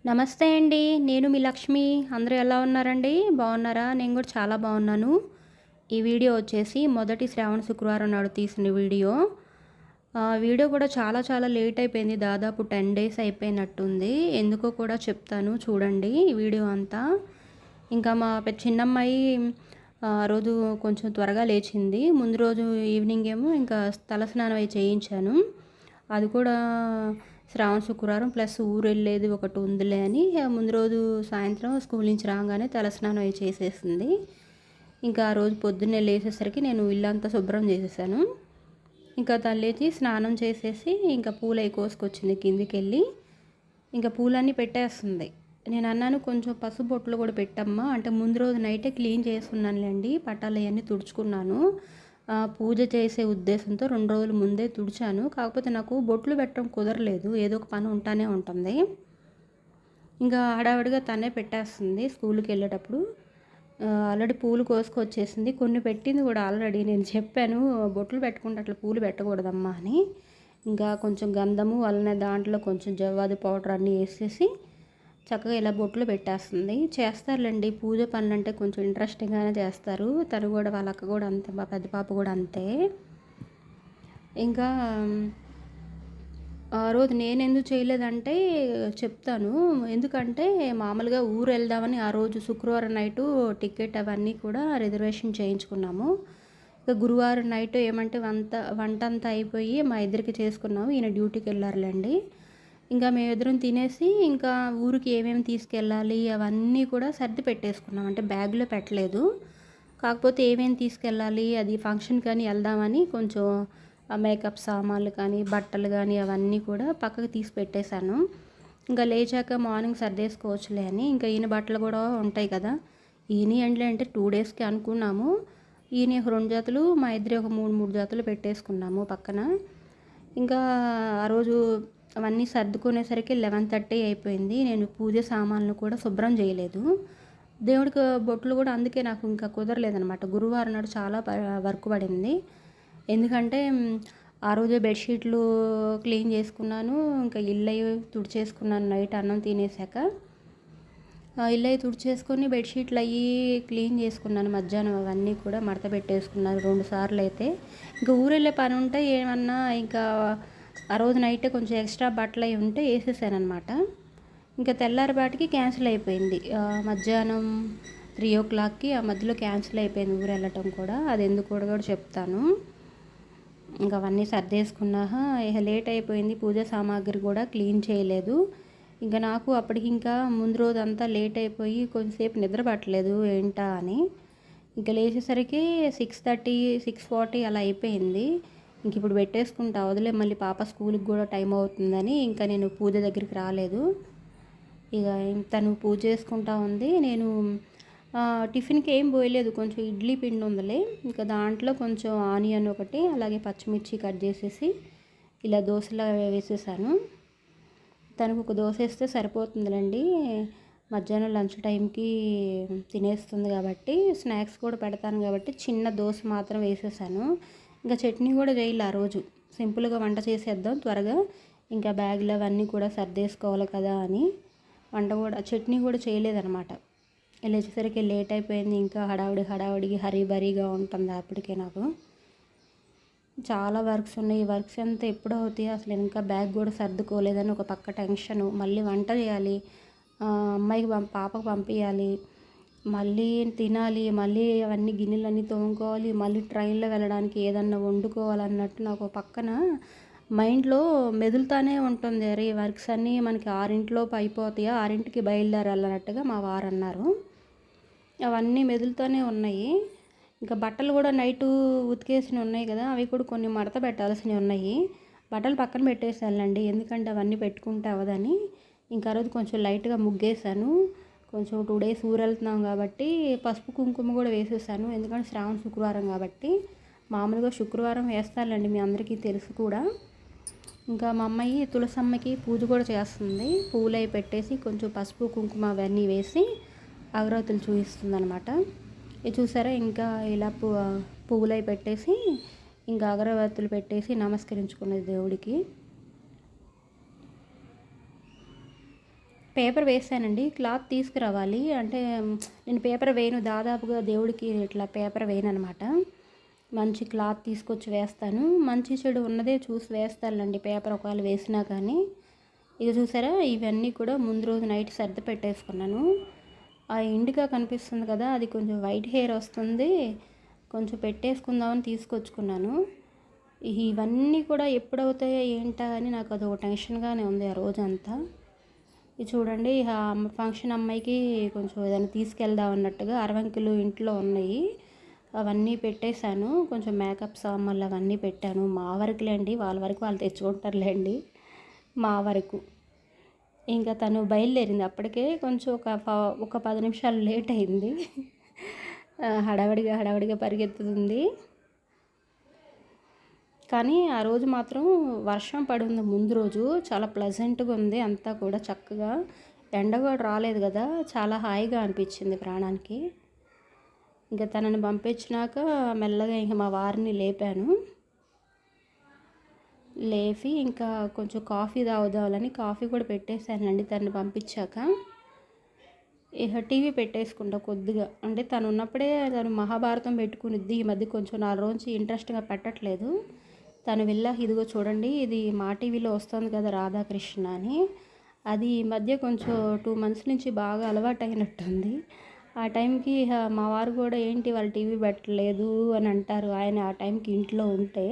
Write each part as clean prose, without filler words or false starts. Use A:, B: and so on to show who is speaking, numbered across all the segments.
A: నమస్తే అండి. నేను మీ లక్ష్మి. అందరూ ఎలా ఉన్నారండి? బాగున్నారా? నేను కూడా చాలా బాగున్నాను. ఈ వీడియో వచ్చేసి మొదటి శ్రావణ శుక్రవారం నాడు తీసిన వీడియో. వీడియో కూడా చాలా చాలా లేట్ అయిపోయింది. దాదాపు 10 డేస్ అయిపోయినట్టుంది. ఎందుకో కూడా చెప్తాను చూడండి ఈ వీడియో అంతా. ఇంకా మా చిన్నమ్మాయి ఆ రోజు కొంచెం త్వరగా లేచింది. ముందు రోజు ఈవినింగ్ ఏమో ఇంకా తలస్నానం అయి చేయించాను. అది కూడా శ్రావణ శుక్రవారం ప్లస్ ఊరు వెళ్ళేది ఒకటి ఉందిలే అని ముందు రోజు సాయంత్రం స్కూల్ నుంచి రాగానే తలస్నానం అయి చేసేసింది. ఇంకా ఆ రోజు పొద్దున్నే లేచేసరికి నేను ఇల్లంతా శుభ్రం చేసేసాను. ఇంకా తను లేచి స్నానం చేసేసి ఇంకా పూలు అవి కోసుకొచ్చింది కిందికి వెళ్ళి. ఇంకా పూలన్నీ పెట్టేస్తుంది. నేను అన్నాను కొంచెం పసుపు బొట్లు కూడా పెట్టమ్మా అంటే ముందు రోజు నైటే క్లీన్ చేసుకున్నానులేండి, పట్టాలు అవన్నీ తుడుచుకున్నాను. పూజ చేసే ఉద్దేశంతో 2 రోజుల ముందే తుడిచాను. కాకపోతే నాకు బొట్లు పెట్టడం కుదరలేదు, ఏదో ఒక పని ఉంటానే ఉంటుంది. ఇంకా హడావిడిగా తనే పెట్టేస్తుంది స్కూల్కి వెళ్ళేటప్పుడు. ఆల్రెడీ పూలు కోసుకొచ్చేసింది, కొన్ని పెట్టింది కూడా ఆల్రెడీ. నేను చెప్పాను బొట్లు పెట్టుకుంటే అట్లా పూలు పెట్టకూడదమ్మా అని. ఇంకా కొంచెం గంధము వల్లనే దాంట్లో కొంచెం జవ్వాది పౌడర్ అన్నీ వేసేసి చక్కగా ఇలా బొట్లు పెట్టేస్తుంది. చేస్తారులేండి పూజ పనులు అంటే కొంచెం ఇంట్రెస్టింగ్గానే చేస్తారు. తను కూడా వాళ్ళ అక్క కూడా అంతే, మా పెద్ద పాప కూడా అంతే. ఇంకా ఆ రోజు నేను ఎందుకు చేయలేదంటే చెప్తాను. ఎందుకంటే మామూలుగా ఊరు వెళ్దామని ఆ రోజు శుక్రవారం నైటు టికెట్ అవన్నీ కూడా రిజర్వేషన్ చేయించుకున్నాము. ఇక గురువారం నైట్ ఏమంటే వంట అంతా అయిపోయి మా ఇద్దరికి చేసుకున్నాము. ఈయన డ్యూటీకి వెళ్ళారులేండి. ఇంకా మేమిద్దరం తినేసి ఇంకా ఊరికి ఏమేమి తీసుకెళ్ళాలి అవన్నీ కూడా సర్ది పెట్టేసుకున్నాం. అంటే బ్యాగ్లో పెట్టలేదు, కాకపోతే ఏమేమి తీసుకెళ్ళాలి అది ఫంక్షన్ కానీ వెళ్దామని కొంచెం మేకప్ సామాన్లు కానీ బట్టలు కానీ అవన్నీ కూడా పక్కకు తీసి పెట్టేశాను. ఇంకా లేచాక మార్నింగ్ సర్దేసుకోవచ్చులే అని. ఇంకా ఈయన బట్టలు కూడా ఉంటాయి కదా, ఈయన ఎండ్లే అంటే 2 డేస్కి అనుకున్నాము. ఈయన ఒక 2 జతలు, మా ఇద్దరి ఒక 3 జతలు పెట్టేసుకున్నాము పక్కన. ఇంకా ఆ రోజు అవన్నీ సర్దుకునేసరికి 11:30 అయిపోయింది. నేను పూజ సామాన్లు కూడా శుభ్రం చేయలేదు. దేవుడికి బొట్లు కూడా అందుకే నాకు ఇంకా కుదరలేదనమాట. గురువారం నాడు చాలా వర్క్ పడింది. ఎందుకంటే ఆ రోజే బెడ్షీట్లు క్లీన్ చేసుకున్నాను. ఇంకా ఇల్లు తుడిచేసుకున్నాను నైట్ అన్నం తినేసాక. ఇల్లు తుడిచేసుకొని బెడ్షీట్లు అవి క్లీన్ చేసుకున్నాను. మధ్యాహ్నం అవన్నీ కూడా మడత పెట్టేసుకున్నాను 2 సార్లు అయితే. ఇంకా ఊరు వెళ్ళే పని ఉంటే ఏమన్నా ఇంకా ఆ రోజు నైటే కొంచెం ఎక్స్ట్రా బట్టలు అవి ఉంటే వేసేసాను అనమాట. ఇంకా తెల్లారిపాటికి క్యాన్సిల్ అయిపోయింది. మధ్యాహ్నం 3 o'clockకి ఆ మధ్యలో క్యాన్సిల్ అయిపోయింది ఊరు వెళ్ళటం కూడా. అది ఎందుకు కూడా చెప్తాను. ఇంకా అవన్నీ సర్దేసుకున్నాక ఇక లేట్ అయిపోయింది. పూజ సామాగ్రి కూడా క్లీన్ చేయలేదు. ఇంకా నాకు అప్పటికి ఇంకా ముందు రోజు అంతా లేట్ అయిపోయి కొంచెంసేపు నిద్ర పట్టలేదు ఏంటా అని. ఇంకా లేచేసరికి 6:30 6:40 అలా అయిపోయింది. ఇంక ఇప్పుడు పెట్టేసుకుంటా వదిలే, మళ్ళీ పాప స్కూల్కి కూడా టైం అవుతుందని ఇంకా నేను పూజ దగ్గరికి రాలేదు. ఇక తను పూజ చేసుకుంటా ఉంది. నేను టిఫిన్కి ఏం పోయలేదు, కొంచెం ఇడ్లీ పిండి ఉందిలే. ఇంకా దాంట్లో కొంచెం ఆనియన్ ఒకటి అలాగే పచ్చిమిర్చి కట్ చేసేసి ఇలా దోశలా వేసేసాను. తనకు ఒక దోశ వేస్తే సరిపోతుందిలేండి, మధ్యాహ్నం లంచ్ టైంకి తినేస్తుంది కాబట్టి. స్నాక్స్ కూడా పెడతాను కాబట్టి చిన్న దోశ మాత్రం వేసేసాను. ఇంకా చట్నీ కూడా చేయాలి ఆ రోజు, సింపుల్గా వంట చేసేద్దాం త్వరగా, ఇంకా బ్యాగులు అవన్నీ కూడా సర్దేసుకోవాలి కదా అని చట్నీ కూడా చేయలేదన్నమాట. వెళ్ళేసరికి లేట్ అయిపోయింది. ఇంకా హడావుడిగా హరీబరీగా ఉంటుంది అప్పటికే. నాకు చాలా వర్క్స్ ఉన్నాయి. ఈ వర్క్స్ అంతా ఎప్పుడు అవుతాయి అసలు, ఇంకా బ్యాగ్ కూడా సర్దుకోలేదని ఒక పక్క టెన్షను. మళ్ళీ వంట చేయాలి, అమ్మాయికి పాపకు పంపించాలి, మళ్ళీ తినాలి, మళ్ళీ అవన్నీ గిన్నెలన్నీ తోముకోవాలి, మళ్ళీ ట్రైన్లో వెళ్ళడానికి ఏదన్నా వండుకోవాలన్నట్టు నాకు పక్కన మైండ్లో మెదులుతానే ఉంటుంది. అరే ఈ వర్క్స్ అన్నీ మనకి 6 అయిపోతాయా, 6కి బయలుదేరాలన్నట్టుగా మా వారు అన్నారు. అవన్నీ మెదులుతూనే ఉన్నాయి. ఇంకా బట్టలు కూడా నైటు ఉతికేసినవి ఉన్నాయి కదా, అవి కూడా కొన్ని మడత పెట్టాల్సినవి ఉన్నాయి. బట్టలు పక్కన పెట్టేసానండి, ఎందుకంటే అవన్నీ పెట్టుకుంటే అవ్వదని. ఇంకా రోజు కొంచెం లైట్గా ముగ్గేసాను. కొంచెం 2 డేస్ ఊరు వెళ్తున్నాం కాబట్టి పసుపు కుంకుమ కూడా వేసేసాను. ఎందుకంటే శ్రావణ శుక్రవారం కాబట్టి. మామూలుగా శుక్రవారం వేస్తానండి, మీ అందరికీ తెలుసు కూడా. ఇంకా మా అమ్మాయి తులసమ్మకి పూజ కూడా చేస్తుంది. పూలు అవి పెట్టేసి కొంచెం పసుపు కుంకుమ అవన్నీ వేసి అగరవత్తులు చూపిస్తుంది అనమాట. ఇది చూసారా, ఇంకా ఇలా పువ్వులు అవి పెట్టేసి ఇంకా అగరవత్తులు పెట్టేసి నమస్కరించుకున్నది దేవుడికి. పేపర్ వేసానండి. క్లాత్ తీసుకురావాలి. అంటే నేను పేపర్ వేయను, దాదాపుగా దేవుడికి ఇట్లా పేపర్ వేయననమాట. మంచి క్లాత్ తీసుకొచ్చి వేస్తాను. మంచి చెడు ఉన్నదే చూసి వేస్తానులేండి పేపర్ ఒకవేళ వేసినా కానీ. ఇక చూసారా, ఇవన్నీ కూడా ముందు రోజు నైట్ సర్ది పెట్టేసుకున్నాను. ఆ ఎండుగా కనిపిస్తుంది కదా, అది కొంచెం వైట్ హెయిర్ వస్తుంది, కొంచెం పెట్టేసుకుందామని తీసుకొచ్చుకున్నాను. ఇవన్నీ కూడా ఎప్పుడవుతాయో ఏంటా అని నాకు అదొక టెన్షన్గానే ఉంది ఆ రోజంతా. ఇది చూడండి, ఫంక్షన్ అమ్మాయికి కొంచెం ఏదైనా తీసుకెళ్దాం అన్నట్టుగా అరవంకులు ఇంట్లో ఉన్నాయి, అవన్నీ పెట్టేశాను. కొంచెం మేకప్ సామాన్లు అవన్నీ పెట్టాను. మా వరకులేండి, వాళ్ళ వరకు వాళ్ళు తెచ్చుకుంటారులేండి, మా వరకు. ఇంకా తను బయలుదేరింది అప్పటికే. కొంచెం ఒక 10 నిమిషాలు లేట్ అయింది. హడావిడిగా పరిగెత్తుతుంది. కానీ ఆ రోజు మాత్రం వర్షం పడింది. ముందు రోజు చాలా ప్లెజెంట్గా ఉంది అంతా కూడా, చక్కగా ఎండ కూడా రాలేదు కదా, చాలా హాయిగా అనిపించింది ప్రాణానికి. ఇంకా తనని పంపించినాక మెల్లగా ఇంకా మా వారిని లేపాను. లేపి ఇంకా కొంచెం కాఫీ తాగుదామని కాఫీ కూడా పెట్టేశానండి తనని పంపించాక. ఇక టీవీ పెట్టేసుకుంటా కొద్దిగా. అంటే తను ఉన్నప్పుడే తను మహాభారతం పెట్టుకునిద్ది. ఈ మధ్య కొంచెం 4 రోజు ఇంట్రెస్ట్గా పెట్టట్లేదు. తను వెళ్ళాక ఇదిగో చూడండి, ఇది మా టీవీలో వస్తుంది కదా రాధాకృష్ణ అని, అది ఈ మధ్య కొంచెం 2 మంత్స్ నుంచి బాగా అలవాటు అయినట్టుంది. ఆ టైంకి మా వారు కూడా ఏంటి వాళ్ళు టీవీ పెట్టలేదు అని అంటారు, ఆయన ఆ టైంకి ఇంట్లో ఉంటే.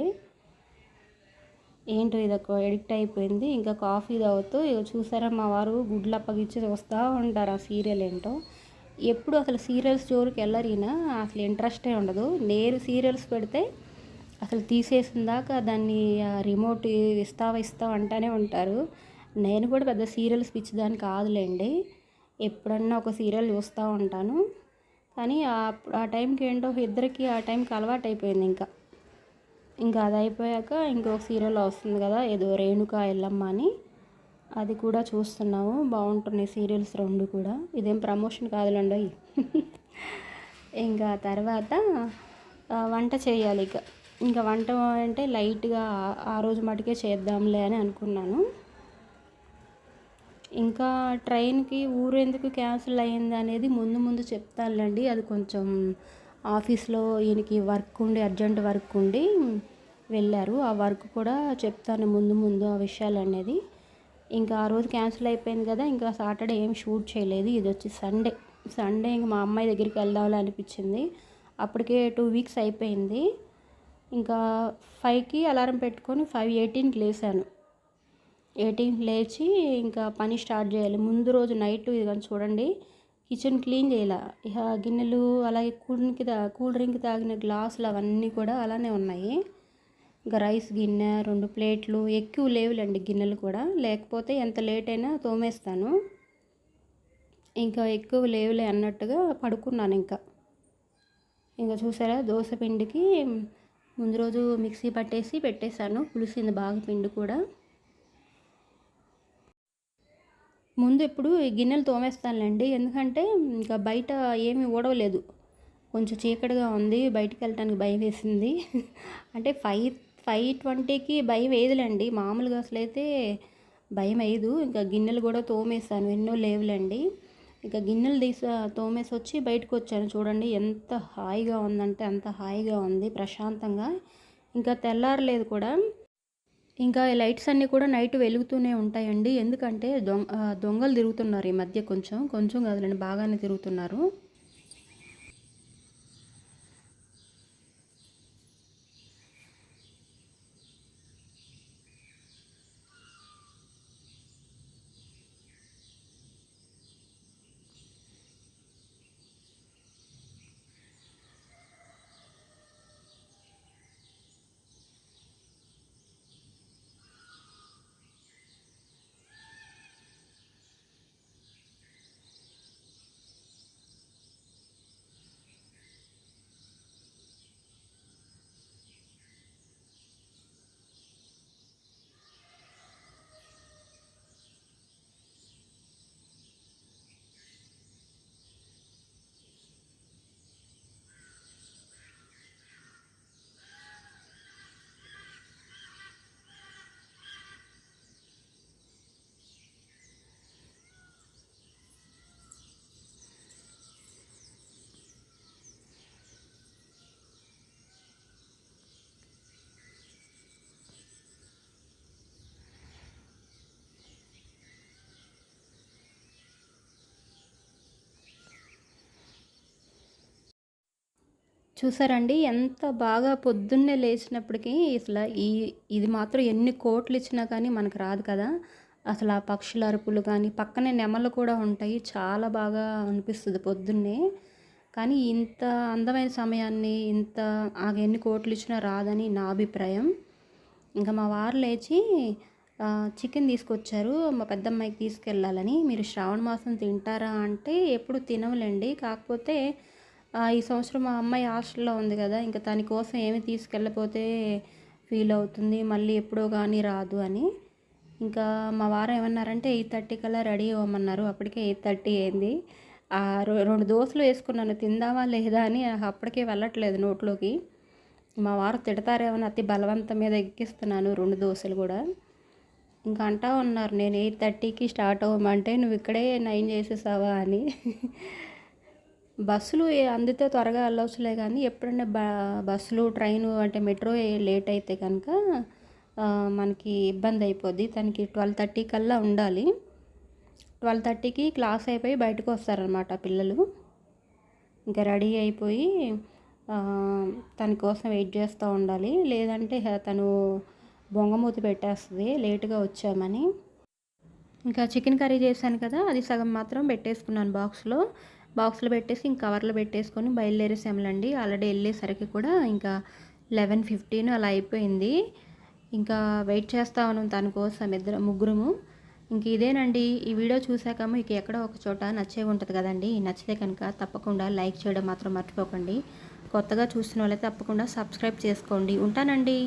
A: ఏంటో ఇదొక ఎడిక్ట్ అయిపోయింది. ఇంకా కాఫీ తాగుతూ ఇక చూసారా, మా వారు గుడ్లు అప్పగిచ్చి వస్తూ ఉంటారు ఆ సీరియల్ ఏంటో. ఎప్పుడు అసలు సీరియల్స్ జోలికి వెళ్ళరినా అసలు ఇంట్రెస్టే ఉండదు. నేను సీరియల్స్ పెడితే అసలు తీసేసిన దాకా దాన్ని రిమోట్ ఇస్తావా అంటానే ఉంటారు. నేను కూడా పెద్ద సీరియల్స్ పిచ్చిదాన్ని కాదులేండి, ఎప్పుడన్నా ఒక సీరియల్ చూస్తూ ఉంటాను. కానీ ఆ టైంకి ఏంటో ఇద్దరికి ఆ టైంకి అలవాటు అయిపోయింది. ఇంకా అది అయిపోయాక ఇంకొక సీరియల్ వస్తుంది కదా, ఏదో రేణుకా ఎల్లమ్మ అని, అది కూడా చూస్తున్నాము. బాగుంటున్నాయి సీరియల్స్ 2 కూడా. ఇదేం ప్రమోషన్ కాదులేండి. ఇంకా తర్వాత వంట చేయాలి. ఇంకా వంట అంటే లైట్గా ఆ రోజు మటుకే చేద్దాంలే అని అనుకున్నాను. ఇంకా ట్రైన్కి ఊరు ఎందుకు క్యాన్సిల్ అయ్యింది అనేది ముందు చెప్తానులేండి. అది కొంచెం ఆఫీస్లో ఈయనకి వర్క్ ఉండి, అర్జెంట్ వర్క్ ఉండి వెళ్ళారు. ఆ వర్క్ కూడా చెప్తాను ముందు ఆ విషయాలు అనేది. ఇంకా ఆ రోజు క్యాన్సిల్ అయిపోయింది కదా, ఇంకా సాటర్డే ఏం షూట్ చేయలేదు. ఇది వచ్చి సండే ఇంక మా అమ్మాయి దగ్గరికి వెళ్దామని అనిపించింది. అప్పటికే 2 వీక్స్ అయిపోయింది. ఇంకా 5కి అలారం పెట్టుకొని 5:18కి లేచాను. 18కి లేచి ఇంకా పని స్టార్ట్ చేయాలి. ముందు రోజు నైట్ ఇదిగోని చూడండి, కిచెన్ క్లీన్ చేయాల. ఇక గిన్నెలు, అలాగే కూల్ డ్రింక్ తాగిన గ్లాసులు అవన్నీ కూడా అలానే ఉన్నాయి. ఇంకా రైస్ గిన్నె, 2 ప్లేట్లు, ఎక్కువ లేవులేండి గిన్నెలు కూడా, లేకపోతే ఎంత లేట్ అయినా తోమేస్తాను. ఇంకా ఎక్కువ లేవులే అన్నట్టుగా పడుకున్నాను. ఇంకా చూసారా, దోశ పిండికి ముందు రోజు మిక్సీ పట్టేసి పెట్టేశాను. పులిసింది బాగా పిండి కూడా. ముందు ఎప్పుడు ఈ గిన్నెలు తోమేస్తానులేండి, ఎందుకంటే ఇంకా బయట ఏమీ ఓడవలేదు, కొంచెం చీకటిగా ఉంది, బయటికి వెళ్ళటానికి భయం వేసింది. అంటే 5:20కి భయం వేయదులేండి, మామూలుగా అసలైతే భయం వేయదు. ఇంకా గిన్నెలు కూడా తోమేశాను, ఎన్నో లేవులేండి. ఇంకా గిన్నెలు తోమేసి వచ్చి బయటకు వచ్చాను. చూడండి ఎంత హాయిగా ఉందంటే అంత హాయిగా ఉంది, ప్రశాంతంగా. ఇంకా తెల్లారలేదు కూడా. ఇంకా ఈ లైట్స్ అన్నీ కూడా నైట్ వెలుగుతూనే ఉంటాయండి, ఎందుకంటే దొంగలు తిరుగుతున్నారు ఈ మధ్య. కొంచెం కాదులేండి, బాగానే తిరుగుతున్నారు. చూసారండి ఎంత బాగా పొద్దున్నే లేచినప్పటికీ అసలు ఇది మాత్రం ఎన్ని కోట్లు ఇచ్చినా కానీ మనకు రాదు కదా! అసలు ఆ పక్షుల అరుపులు కానీ, పక్కనే నెమళ్ళు కూడా ఉంటాయి. చాలా బాగా అనిపిస్తది పొద్దున్నే. కానీ ఇంత అందమైన సమయాన్ని ఎన్ని కోట్లు ఇచ్చినా రాదని నా అభిప్రాయం. ఇంకా మా వారు లేచి చికెన్ తీసుకొచ్చారు. మా పెద్దమ్మాయికి తీసుకెళ్ళాలని. మీరు శ్రావణ మాసం తింటారా అంటే ఎప్పుడు తినములేండి. కాకపోతే ఈ సంవత్సరం మా అమ్మాయి హాస్టల్‌లో ఉంది కదా! ఇంక దాని కోసం ఏమి తీసుకెళ్ళకపోతే ఫీల్ అవుతుంది. మళ్ళీ ఎప్పుడో గానీ రాదు అని. ఇంకా మా వారు ఏమన్నారంటే 8:30 కల్లా రెడీ అవ్వమన్నారు. అప్పటికే 8:30 అయింది. 2 దోసలు వేసుకున్నాను. తిందామా లేదా అని అప్పటికే వెళ్ళట్లేదు నోట్లోకి. మా వారు తిడతారేమో అతి బలవంతం మీద ఎక్కిస్తున్నాను 2 దోసలు కూడా. ఇంకా అంటా ఉన్నారు నేను 8:30కి స్టార్ట్ అవ్వమంటే నువ్వు ఇక్కడే 9 చేసేసావా అని. బస్సులు అందితే త్వరగా వెళ్ళవచ్చులే కానీ ఎప్పుడన్నా బస్సులు ట్రైను అంటే మెట్రో లేట్ అయితే కనుక మనకి ఇబ్బంది అయిపోద్ది. తనకి 12:30 కల్లా ఉండాలి. 12:30కి క్లాస్ అయిపోయి బయటకు వస్తారనమాట పిల్లలు. ఇంకా రెడీ అయిపోయి తన కోసం వెయిట్ చేస్తూ ఉండాలి. లేదంటే తను బొంగమూతి పెట్టేస్తుంది లేటుగా వచ్చామని. ఇంకా చికెన్ కర్రీ చేశాను కదా! అది సగం మాత్రం పెట్టేసుకున్నాను బాక్స్లో పెట్టేసి ఇంక కవర్లో పెట్టేసుకొని బయలుదేరేసాములండి. ఆల్రెడీ వెళ్ళేసరికి కూడా ఇంకా 11:15 అలా అయిపోయింది. ఇంకా వెయిట్ చేస్తా ఉన్నాం తన కోసం ముగ్గురము. ఇంక ఇదేనండి ఈ వీడియో చూశాక మీకు ఎక్కడో ఒక చోట నచ్చే ఉంటుంది కదండి. నచ్చితే కనుక తప్పకుండా లైక్ చేయడం మాత్రం మర్చిపోకండి. కొత్తగా చూసిన వాళ్ళైతే తప్పకుండా సబ్స్క్రైబ్ చేసుకోండి. ఉంటానండి.